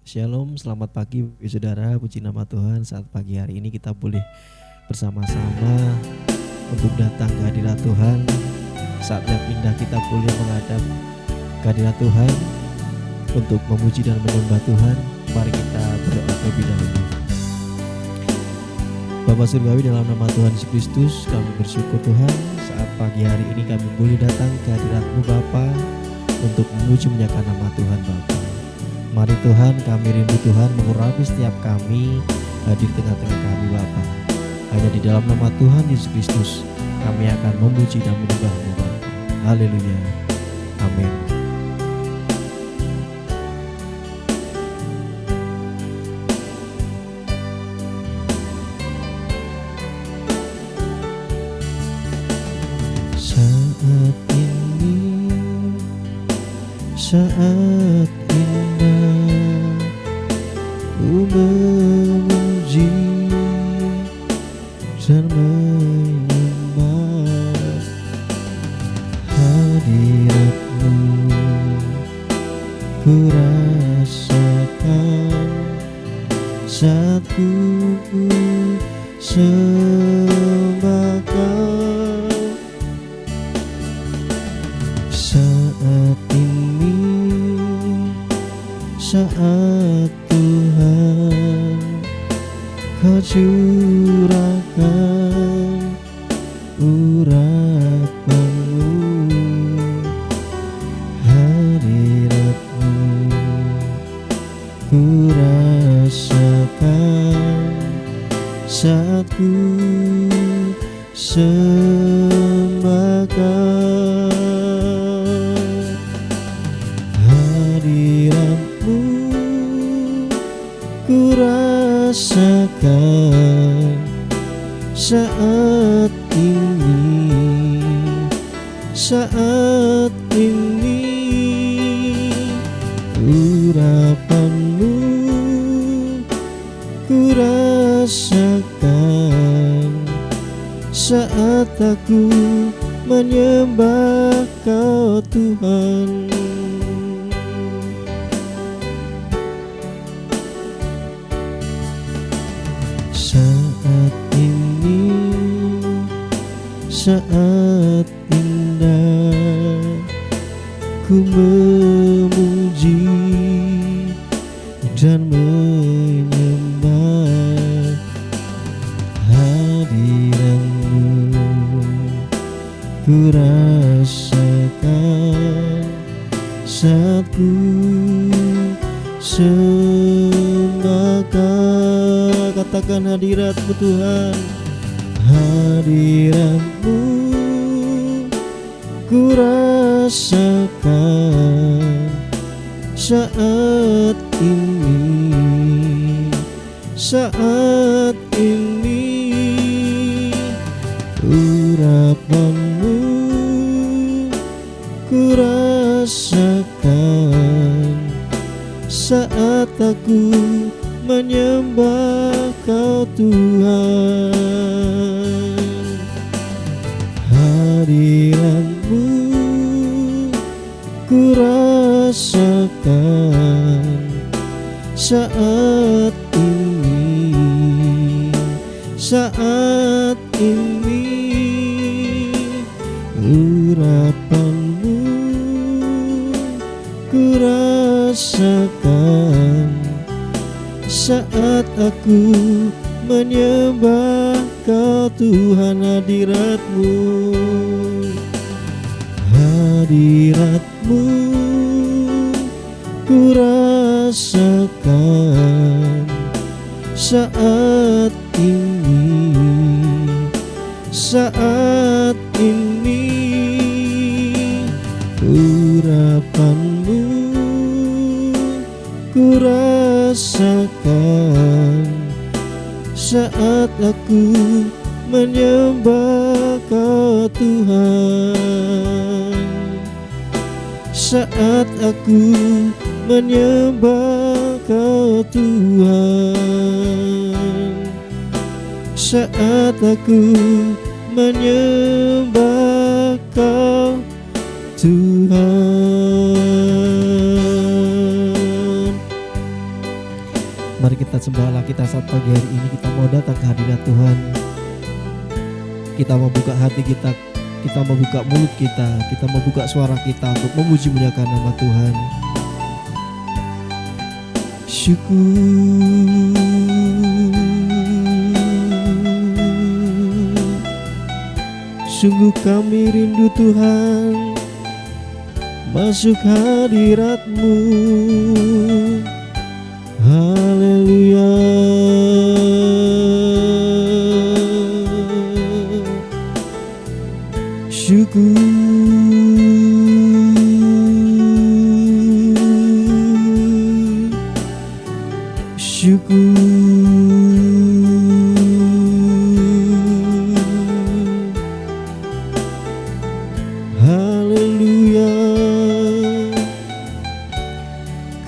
Shalom, selamat pagi saudara, puji nama Tuhan. Saat pagi hari ini kita boleh bersama-sama untuk datang ke hadirat Tuhan. Saat yang indah kita boleh menghadap ke hadirat Tuhan untuk memuji dan menyembah Tuhan. Mari kita berdoa terlebih dahulu. Bapa Surgawi, dalam nama Tuhan Yesus Kristus kami bersyukur Tuhan, saat pagi hari ini kami boleh datang ke hadirat-Mu Bapa untuk memuji menyatakan nama Tuhan Bapa. Mari Tuhan, kami rindu Tuhan mengurapi setiap kami hadir tengah-tengah kami Bapa. Hanya di dalam nama Tuhan Yesus Kristus kami akan memuji dan menyembah-Mu Bapa. Haleluya. Amin. Saat indah ku memuji dan menyembah hadirat-Mu, ku rasakan saat ku sembah Kau. Saat ini, saat Tuhan Kau curahkan urapan-Mu, hadirat-Mu ku rasakan saat ku sembah Kau. Hadirat-Mu ku rasakan saat ini, saat ini. Urapan-Mu ku rasakan saat aku menyembah Kau Tuhan. Saat ini, saat indah ku memuji dan menyembah hadirat-Mu, ku rasakan saat ku sembah Kau. Katakan hadirat-Mu Tuhan, hadirat-Mu ku rasakan saat ini, saat ini. Urapan-Mu ku rasakan saat aku menyembah Kau Tuhan. Hadirat-Mu ku rasakan saat ini, saat ini. Urapan-Mu ku rasakan saat aku menyembah Kau Tuhan. Hadirat-Mu, hadirat-Mu ku rasakan saat ini, saat ini. Urapan-Mu ku rasakan saat aku menyembah Kau Tuhan. Saat aku menyembah Kau Tuhan, saat aku menyembah Kau Tuhan. Mari kita sembah Allah kita saat pagi hari ini. Kita mau datang ke hadirat Tuhan. Kita mau buka hati kita mau buka mulut kita mau buka suara kita untuk memuji muliakan nama Tuhan. Syukur, sungguh kami rindu Tuhan masuk hadirat-Mu. Haleluya. Syukur, syukur, haleluya.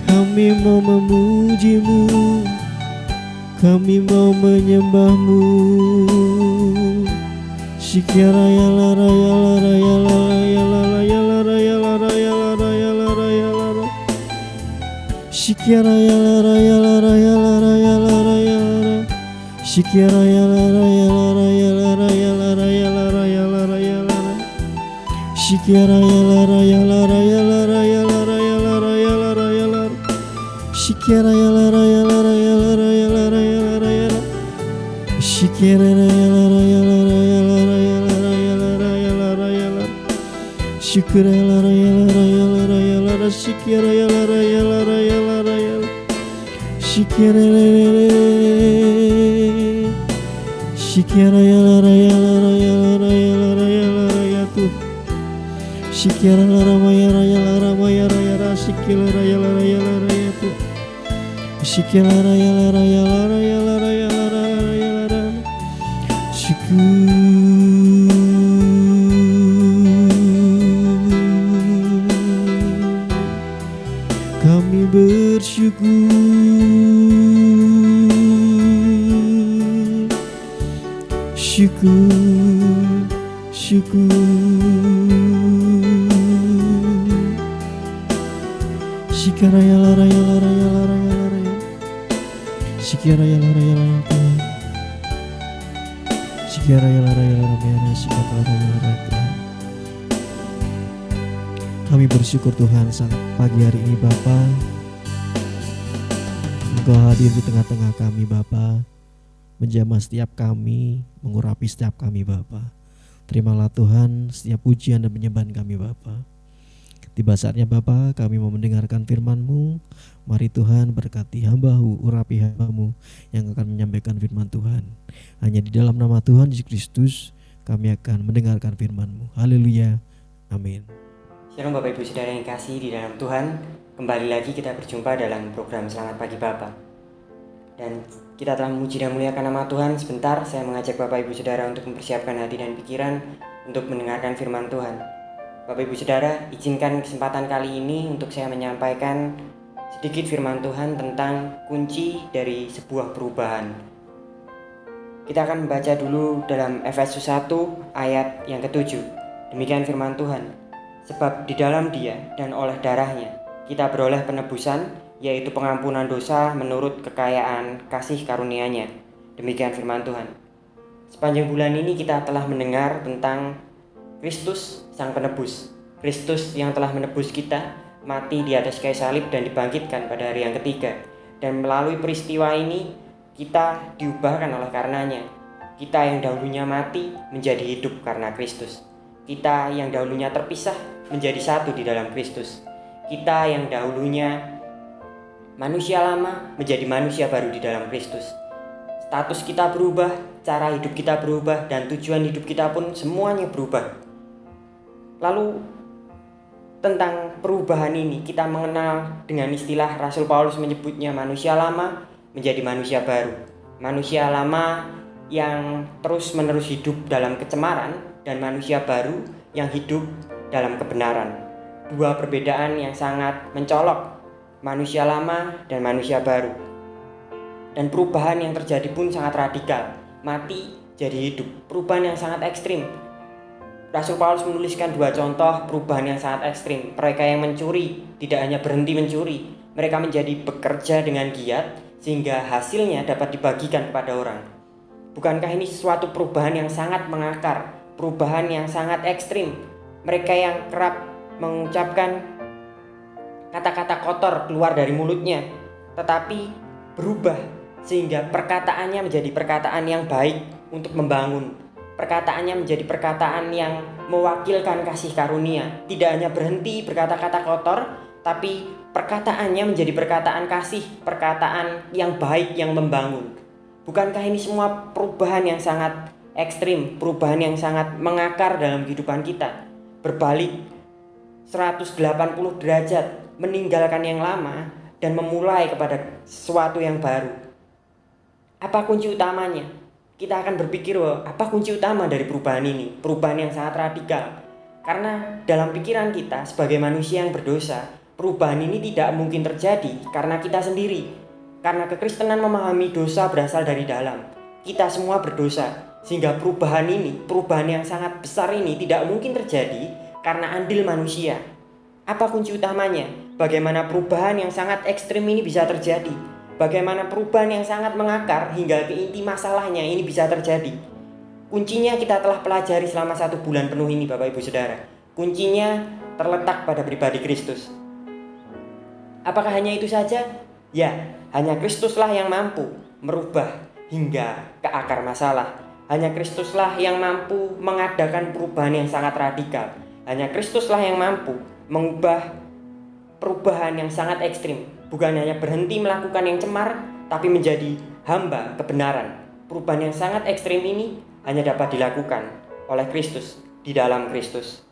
Kami mau memuji-Mu, kami mau menyembah-Mu. Shikira ya la ra ya la ra ya la ya la ra ya la ra ya la ra ya la ra ya la ra ya la ra. Shikira ya la ra ya la ra ya la ra ya la ra ya la ra. Shikira ya la ra ya la ra ya la ra ya la ra ya la ra ya la ra ya la ra. Shikira ya la ra ya la ra ya la ra ya la ra ya la ra ya la ra ya la ra. Shikira ya la ra ya la ra ya la ra ya la ra ya la ra ya la. Shikira ya la ra ya la ra ya la ra ya la ra ya la ra ya la ra ya la. Shikira ya la ra ya la ra ya la ra ya la ra. Shikira ya la ra ya la ra ya la ra ya la. Shikira Shikira ya la ra ya la ra ya la ra ya la ra ya la ra ya tu. Shikira la ra ma ya ra ya la ra ma ya ra ya ra. Shikira ya la ra ya la ra ya tu. Shikira ya la ra ya la ra ya la ra ya la ra ya la ra. Syukur, kami bersyukur, syukur, syukur. Shikira ya la ra ya la ra ya la ra ya la ra ya. Shikira ya la ra ya la ra Tuhan. Shikira ya la ra ya la ra ya la shikira ya la ra Tuhan. Kami bersyukur Tuhan saat pagi hari ini Bapa, Engkau hadir di tengah-tengah kami Bapa, menjamah setiap kami, mengurapi setiap kami Bapa. Terimalah Tuhan setiap pujian dan penyembahan kami Bapa. Tiba saatnya Bapa, kami mau mendengarkan firman-Mu. Mari Tuhan berkati hamba-Mu, urapi hamba-Mu yang akan menyampaikan firman Tuhan. Hanya di dalam nama Tuhan Yesus Kristus kami akan mendengarkan firman-Mu. Haleluya. Amin. Shalom Bapak Ibu Saudara yang kasih di dalam Tuhan. Kembali lagi kita berjumpa dalam program Selamat Pagi Bapak. Dan kita telah memuji dan muliakan nama Tuhan. Sebentar saya mengajak Bapak Ibu Saudara untuk mempersiapkan hati dan pikiran untuk mendengarkan firman Tuhan. Bapak Ibu Saudara, izinkan kesempatan kali ini untuk saya menyampaikan sedikit firman Tuhan tentang kunci dari sebuah perubahan. Kita akan membaca dulu dalam Efesus 1 ayat yang ke-7. Demikian firman Tuhan. Sebab di dalam Dia dan oleh darahnya kita beroleh penebusan, yaitu pengampunan dosa menurut kekayaan kasih karunia-Nya. Demikian firman Tuhan. Sepanjang bulan ini kita telah mendengar tentang Kristus Sang Penebus, Kristus yang telah menebus kita, mati di atas kayu salib dan dibangkitkan pada hari yang ketiga. Dan melalui peristiwa ini kita diubahkan oleh karenanya. Kita yang dahulunya mati menjadi hidup karena Kristus. Kita yang dahulunya terpisah menjadi satu di dalam Kristus. Kita yang dahulunya manusia lama menjadi manusia baru di dalam Kristus. Status kita berubah, cara hidup kita berubah, dan tujuan hidup kita pun semuanya berubah. Lalu tentang perubahan ini kita mengenal dengan istilah Rasul Paulus menyebutnya manusia lama menjadi manusia baru. Manusia lama yang terus-menerus hidup dalam kecemaran dan manusia baru yang hidup dalam kebenaran. Dua perbedaan yang sangat mencolok, manusia lama dan manusia baru. Dan perubahan yang terjadi pun sangat radikal, mati jadi hidup, perubahan yang sangat ekstrim. Rasul Paulus menuliskan dua contoh perubahan yang sangat ekstrim. Mereka yang mencuri tidak hanya berhenti mencuri, mereka menjadi bekerja dengan giat sehingga hasilnya dapat dibagikan kepada orang. Bukankah ini suatu perubahan yang sangat mengakar, perubahan yang sangat ekstrim? Mereka yang kerap mengucapkan kata-kata kotor keluar dari mulutnya, tetapi berubah sehingga perkataannya menjadi perkataan yang baik untuk membangun. Perkataannya menjadi perkataan yang mewakilkan kasih karunia. Tidak hanya berhenti berkata-kata kotor, tapi perkataannya menjadi perkataan kasih, perkataan yang baik yang membangun. Bukankah ini semua perubahan yang sangat ekstrim, perubahan yang sangat mengakar dalam kehidupan kita? Berbalik 180 derajat, meninggalkan yang lama dan memulai kepada sesuatu yang baru. Apa kunci utamanya? Kita akan berpikir, apa kunci utama dari perubahan ini? Perubahan yang sangat radikal. Karena dalam pikiran kita sebagai manusia yang berdosa, perubahan ini tidak mungkin terjadi karena kita sendiri. Karena kekristenan memahami dosa berasal dari dalam. Kita semua berdosa, sehingga perubahan ini, perubahan yang sangat besar ini tidak mungkin terjadi karena andil manusia. Apa kunci utamanya? Bagaimana perubahan yang sangat ekstrim ini bisa terjadi? Bagaimana perubahan yang sangat mengakar hingga ke inti masalahnya ini bisa terjadi? Kuncinya kita telah pelajari selama 1 bulan penuh ini, Bapak Ibu Saudara. Kuncinya terletak pada pribadi Kristus. Apakah hanya itu saja? Ya, hanya Kristuslah yang mampu merubah hingga ke akar masalah. Hanya Kristuslah yang mampu mengadakan perubahan yang sangat radikal. Hanya Kristuslah yang mampu mengubah perubahan yang sangat ekstrim. Bukan hanya berhenti melakukan yang cemar, tapi menjadi hamba kebenaran. Perubahan yang sangat ekstrim ini hanya dapat dilakukan oleh Kristus, di dalam Kristus.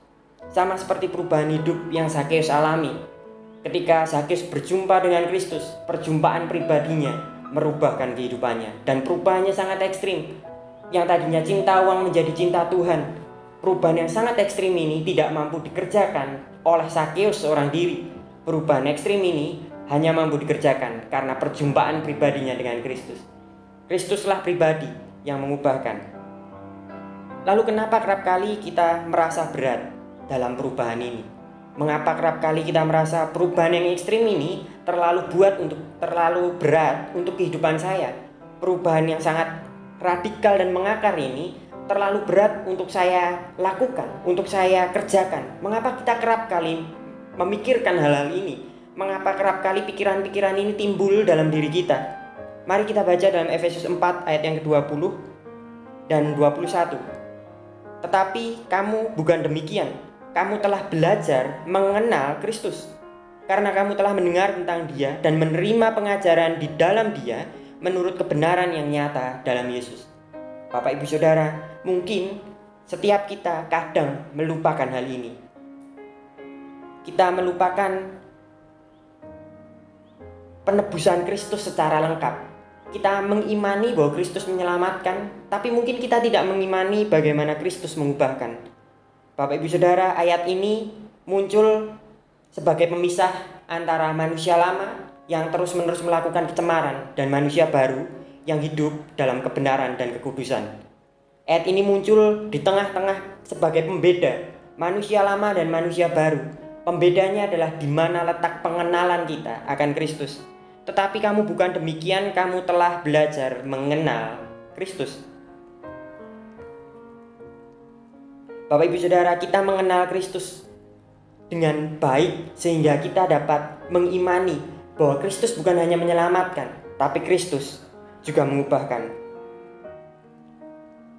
Sama seperti perubahan hidup yang Zakheus alami. Ketika Zakheus berjumpa dengan Kristus, perjumpaan pribadinya merubahkan kehidupannya. Dan perubahannya sangat ekstrim. Yang tadinya cinta uang menjadi cinta Tuhan. Perubahan yang sangat ekstrim ini tidak mampu dikerjakan oleh Zakheus seorang diri. Perubahan ekstrim ini hanya mampu dikerjakan karena perjumpaan pribadinya dengan Kristus. Kristuslah pribadi yang mengubahkan. Lalu kenapa kerap kali kita merasa berat dalam perubahan ini? Mengapa kerap kali kita merasa perubahan yang ekstrim ini terlalu berat untuk kehidupan saya? Perubahan yang sangat radikal dan mengakar ini terlalu berat untuk saya lakukan, untuk saya kerjakan. Mengapa kita kerap kali memikirkan hal-hal ini? Mengapa kerap kali pikiran-pikiran ini timbul dalam diri kita? Mari kita baca dalam Efesus 4 ayat yang ke-20 dan 21. Tetapi kamu bukan demikian. Kamu telah belajar mengenal Kristus. Karena kamu telah mendengar tentang Dia dan menerima pengajaran di dalam Dia menurut kebenaran yang nyata dalam Yesus. Bapak Ibu Saudara, mungkin setiap kita kadang melupakan hal ini. Kita melupakan penebusan Kristus secara lengkap. Kita mengimani bahwa Kristus menyelamatkan, tapi mungkin kita tidak mengimani bagaimana Kristus mengubahkan. Bapak Ibu Saudara, ayat ini muncul sebagai pemisah antara manusia lama yang terus-menerus melakukan kecemaran dan manusia baru yang hidup dalam kebenaran dan kekudusan. Ayat ini muncul di tengah-tengah sebagai pembeda manusia lama dan manusia baru. Pembedanya adalah di mana letak pengenalan kita akan Kristus. Tetapi kamu bukan demikian, kamu telah belajar mengenal Kristus. Bapak Ibu Saudara, kita mengenal Kristus dengan baik sehingga kita dapat mengimani bahwa Kristus bukan hanya menyelamatkan, tapi Kristus juga mengubahkan.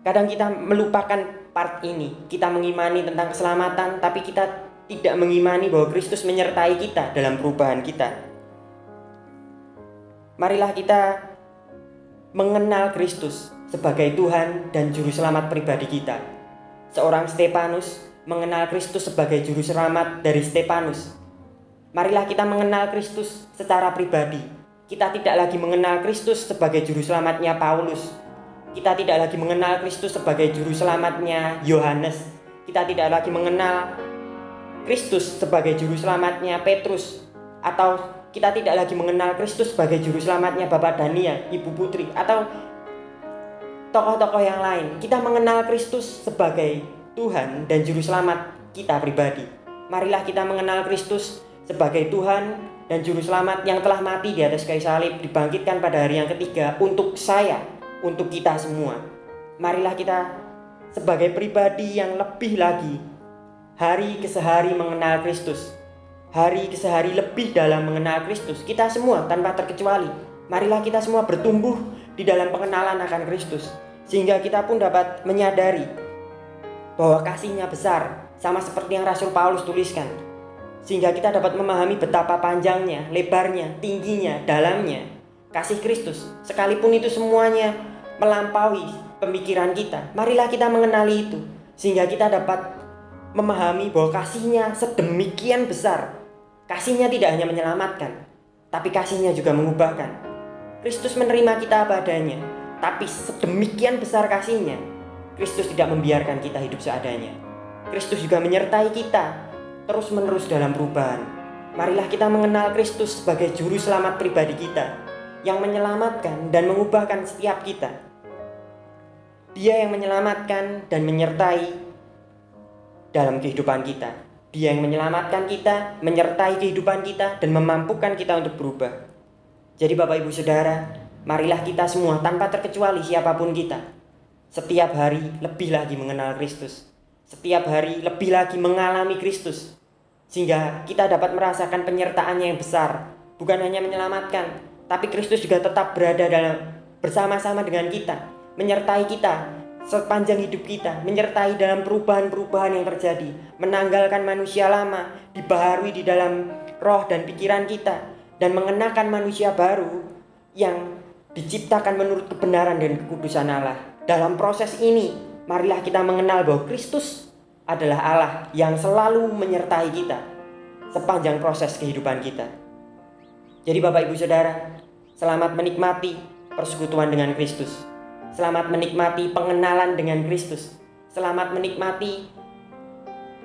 Kadang kita melupakan part ini. Kita mengimani tentang keselamatan, tapi kita tidak mengimani bahwa Kristus menyertai kita dalam perubahan kita. Marilah kita mengenal Kristus sebagai Tuhan dan Juru Selamat pribadi kita. Seorang Stefanus mengenal Kristus sebagai Juru Selamat dari Stefanus. Marilah kita mengenal Kristus secara pribadi. Kita tidak lagi mengenal Kristus sebagai Juru Selamatnya Paulus. Kita tidak lagi mengenal Kristus sebagai Juru Selamatnya Yohanes. Kita tidak lagi mengenal Kristus sebagai Juru Selamatnya Petrus. Atau kita tidak lagi mengenal Kristus sebagai Juru Selamatnya Bapak Dania, Ibu Putri, atau tokoh-tokoh yang lain. Kita mengenal Kristus sebagai Tuhan dan Juru Selamat kita pribadi. Marilah kita mengenal Kristus sebagai Tuhan dan Juru Selamat yang telah mati di atas kayu salib, dibangkitkan pada hari yang ketiga untuk saya, untuk kita semua. Marilah kita sebagai pribadi yang lebih lagi hari ke sehari mengenal Kristus, hari ke sehari lebih dalam mengenal Kristus. Kita semua tanpa terkecuali, marilah kita semua bertumbuh di dalam pengenalan akan Kristus, sehingga kita pun dapat menyadari bahwa kasih-Nya besar, sama seperti yang Rasul Paulus tuliskan, sehingga kita dapat memahami betapa panjangnya, lebarnya, tingginya, dalamnya kasih Kristus. Sekalipun itu semuanya melampaui pemikiran kita, marilah kita mengenali itu, sehingga kita dapat memahami bahwa kasih-Nya sedemikian besar. Kasih-Nya tidak hanya menyelamatkan, tapi kasih-Nya juga mengubahkan. Kristus menerima kita apa adanya, tapi sedemikian besar kasih-Nya, Kristus tidak membiarkan kita hidup seadanya. Kristus juga menyertai kita terus-menerus dalam perubahan. Marilah kita mengenal Kristus sebagai Juru Selamat pribadi kita, yang menyelamatkan dan mengubahkan setiap kita. Dia yang menyelamatkan dan menyertai dalam kehidupan kita. Dia yang menyelamatkan kita, menyertai kehidupan kita, dan memampukan kita untuk berubah. Jadi Bapak Ibu Saudara, marilah kita semua tanpa terkecuali siapapun kita, setiap hari lebih lagi mengenal Kristus, setiap hari lebih lagi mengalami Kristus, sehingga kita dapat merasakan penyertaan-Nya yang besar. Bukan hanya menyelamatkan, tapi Kristus juga tetap berada bersama-sama dengan kita, menyertai kita sepanjang hidup kita, menyertai dalam perubahan-perubahan yang terjadi, menanggalkan manusia lama, dibaharui di dalam roh dan pikiran kita, dan mengenakan manusia baru yang diciptakan menurut kebenaran dan kekudusan Allah. Dalam proses ini, marilah kita mengenal bahwa Kristus adalah Allah yang selalu menyertai kita sepanjang proses kehidupan kita. Jadi Bapak Ibu Saudara, selamat menikmati persekutuan dengan Kristus. Selamat menikmati pengenalan dengan Kristus. Selamat menikmati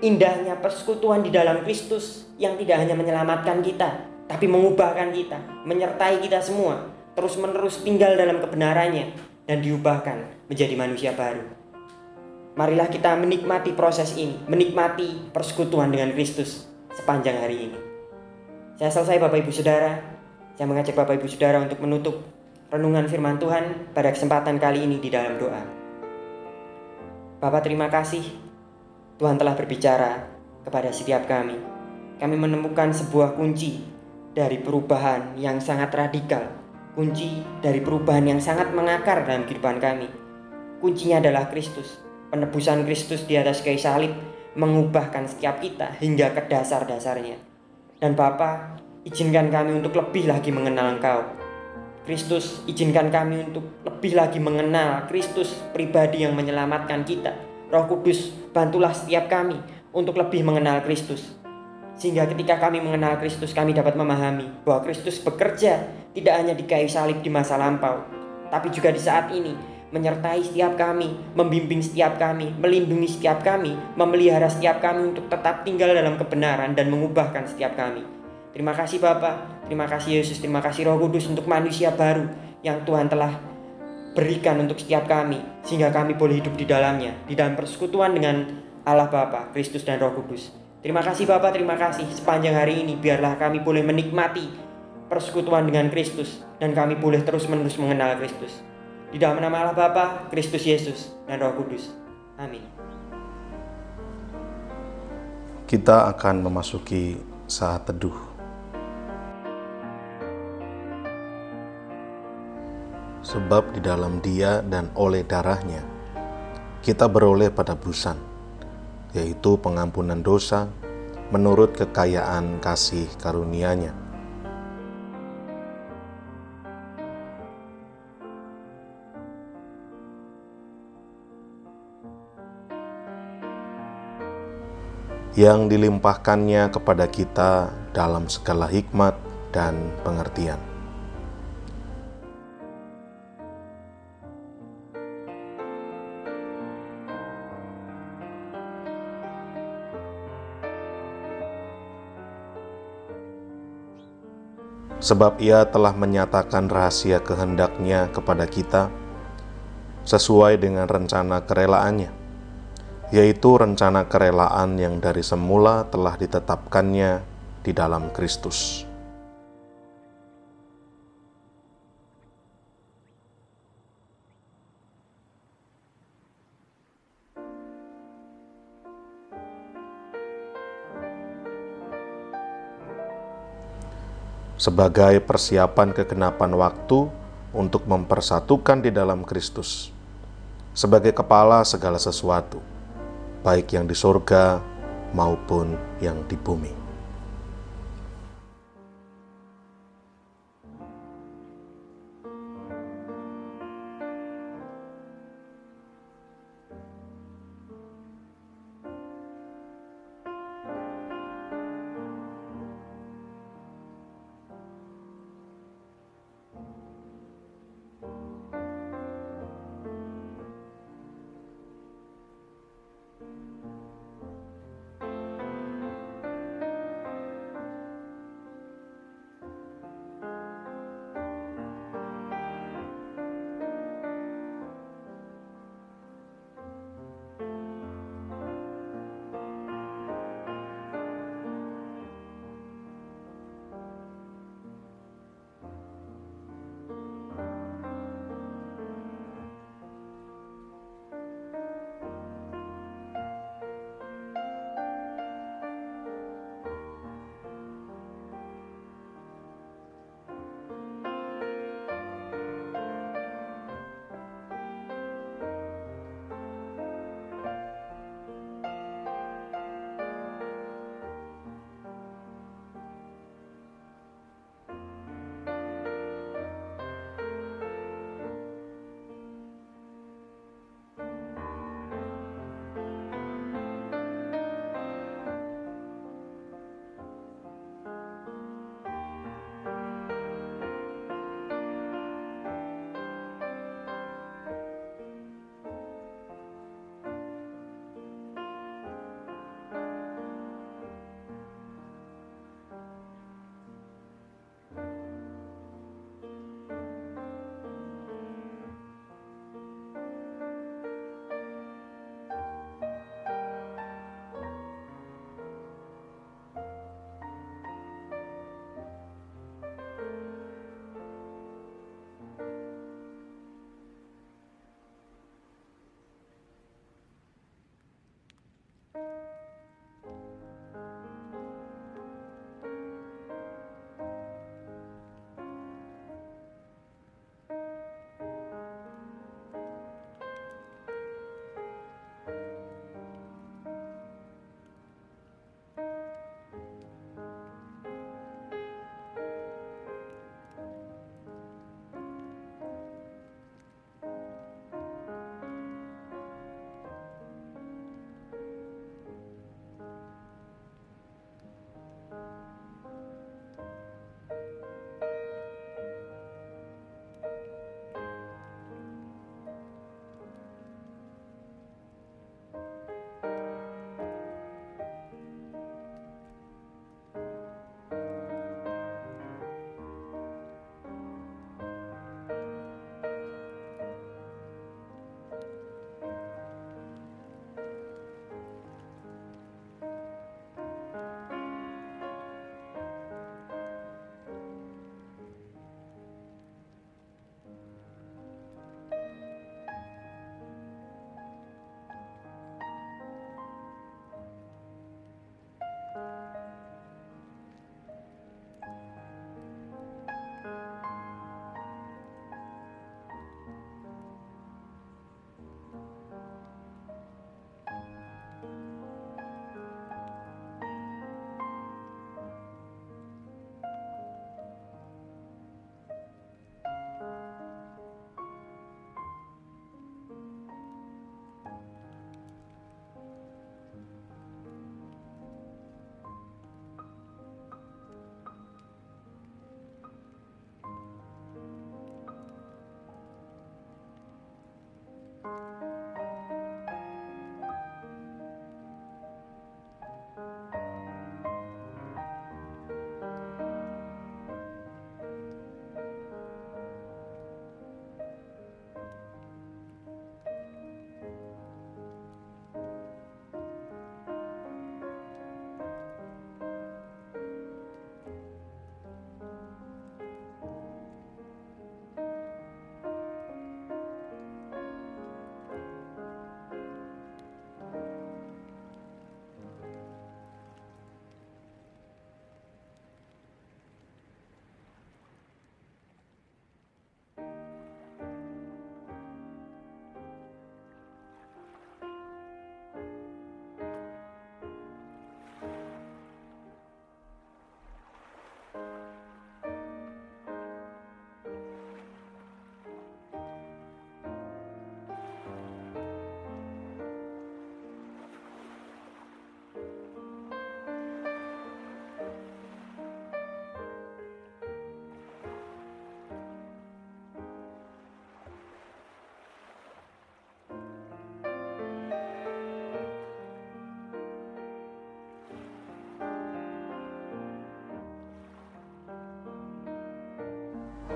indahnya persekutuan di dalam Kristus yang tidak hanya menyelamatkan kita, tapi mengubahkan kita, menyertai kita semua, terus-menerus tinggal dalam kebenarannya, dan diubahkan menjadi manusia baru. Marilah kita menikmati proses ini, menikmati persekutuan dengan Kristus sepanjang hari ini. Saya selesai Bapak Ibu Saudara. Saya mengajak Bapak Ibu Saudara untuk menutup renungan firman Tuhan pada kesempatan kali ini di dalam doa. Bapa, terima kasih Tuhan telah berbicara kepada setiap kami. Kami menemukan sebuah kunci dari perubahan yang sangat radikal, kunci dari perubahan yang sangat mengakar dalam kehidupan kami. Kuncinya adalah Kristus. Penebusan Kristus di atas kayu salib mengubahkan setiap kita hingga ke dasar-dasarnya. Dan Bapa, izinkan kami untuk lebih lagi mengenal Engkau. Kristus, izinkan kami untuk lebih lagi mengenal Kristus pribadi yang menyelamatkan kita. Roh Kudus, bantulah setiap kami untuk lebih mengenal Kristus, sehingga ketika kami mengenal Kristus, kami dapat memahami bahwa Kristus bekerja tidak hanya di kayu salib di masa lampau, tapi juga di saat ini, menyertai setiap kami, membimbing setiap kami, melindungi setiap kami, memelihara setiap kami untuk tetap tinggal dalam kebenaran dan mengubahkan setiap kami. Terima kasih Bapa, terima kasih Yesus, terima kasih Roh Kudus untuk manusia baru yang Tuhan telah berikan untuk setiap kami, sehingga kami boleh hidup di dalamnya, di dalam persekutuan dengan Allah Bapa, Kristus dan Roh Kudus. Terima kasih Bapa, terima kasih. Sepanjang hari ini biarlah kami boleh menikmati persekutuan dengan Kristus, dan kami boleh terus-menerus mengenal Kristus. Di dalam nama Allah Bapa, Kristus Yesus, dan Roh Kudus. Amin. Kita akan memasuki saat teduh. Sebab di dalam Dia dan oleh darah-Nya kita beroleh penebusan, yaitu pengampunan dosa menurut kekayaan kasih karunia-Nya. Yang dilimpahkannya kepada kita dalam segala hikmat dan pengertian. Sebab Ia telah menyatakan rahasia kehendak-Nya kepada kita sesuai dengan rencana kerelaan-Nya, yaitu rencana kerelaan yang dari semula telah ditetapkannya di dalam Kristus. sebagai persiapan kegenapan waktu untuk mempersatukan di dalam Kristus, sebagai kepala segala sesuatu, baik yang di surga maupun yang di bumi.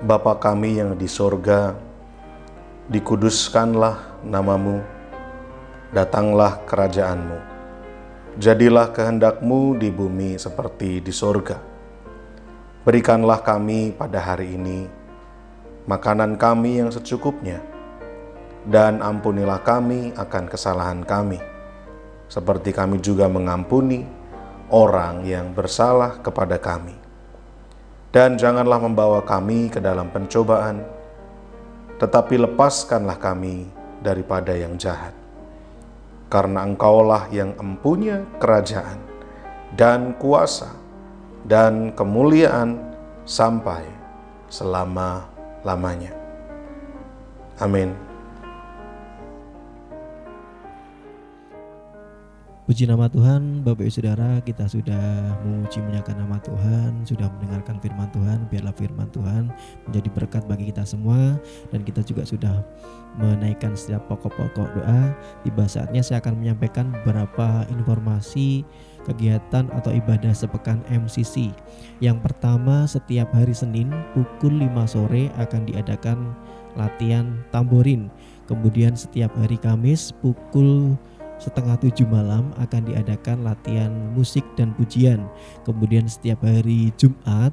Bapa kami yang di sorga, dikuduskanlah namamu, datanglah kerajaanmu, jadilah kehendak-Mu di bumi seperti di sorga. Berikanlah kami pada hari ini makanan kami yang secukupnya, dan ampunilah kami akan kesalahan kami, seperti kami juga mengampuni orang yang bersalah kepada kami. Dan janganlah membawa kami ke dalam pencobaan, tetapi lepaskanlah kami daripada yang jahat. Karena Engkaulah yang empunya kerajaan dan kuasa dan kemuliaan sampai selama-lamanya. Amin. Puji nama Tuhan, Bapak Ibu Saudara, kita sudah memuji menyatakan nama Tuhan, sudah mendengarkan firman Tuhan. Biarlah firman Tuhan menjadi berkat bagi kita semua, dan kita juga sudah menaikkan setiap pokok-pokok doa. Tiba saatnya saya akan menyampaikan beberapa informasi kegiatan atau ibadah sepekan MCC. Yang pertama, setiap hari Senin pukul 5 sore akan diadakan latihan tamborin. Kemudian setiap hari Kamis pukul 6:30 malam akan diadakan latihan musik dan pujian. Kemudian setiap hari Jumat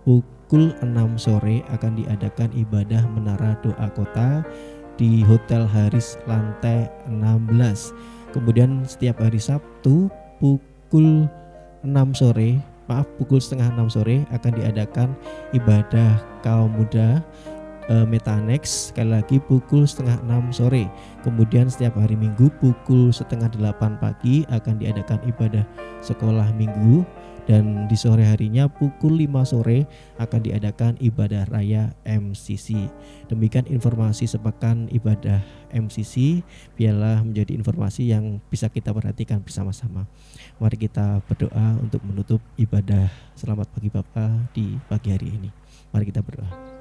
pukul 6 sore akan diadakan ibadah menara doa kota di Hotel Haris lantai 16. Kemudian setiap hari Sabtu pukul 5:30 sore akan diadakan ibadah kaum muda Metanex, sekali lagi pukul 5:30 sore. Kemudian setiap hari Minggu pukul 7:30 pagi akan diadakan ibadah sekolah minggu, dan di sore harinya pukul 5 sore akan diadakan ibadah raya MCC. Demikian informasi sepekan ibadah MCC, biarlah menjadi informasi yang bisa kita perhatikan bersama-sama. Mari kita berdoa untuk menutup ibadah Selamat Pagi Bapa di pagi hari ini. Mari kita berdoa.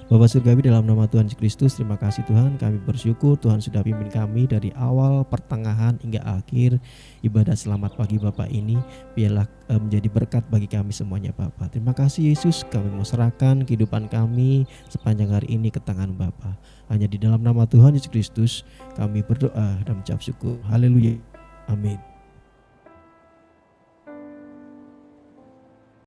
Bapa Surgawi, dalam nama Tuhan Yesus Kristus, terima kasih Tuhan, kami bersyukur Tuhan sudah pimpin kami dari awal, pertengahan hingga akhir ibadah Selamat Pagi Bapa ini. Biarlah menjadi berkat bagi kami semuanya Bapa. Terima kasih Yesus, kami mau serahkan kehidupan kami sepanjang hari ini ke tangan Bapa. Hanya di dalam nama Tuhan Yesus Kristus kami berdoa dan mengucap syukur. Haleluya. Amin.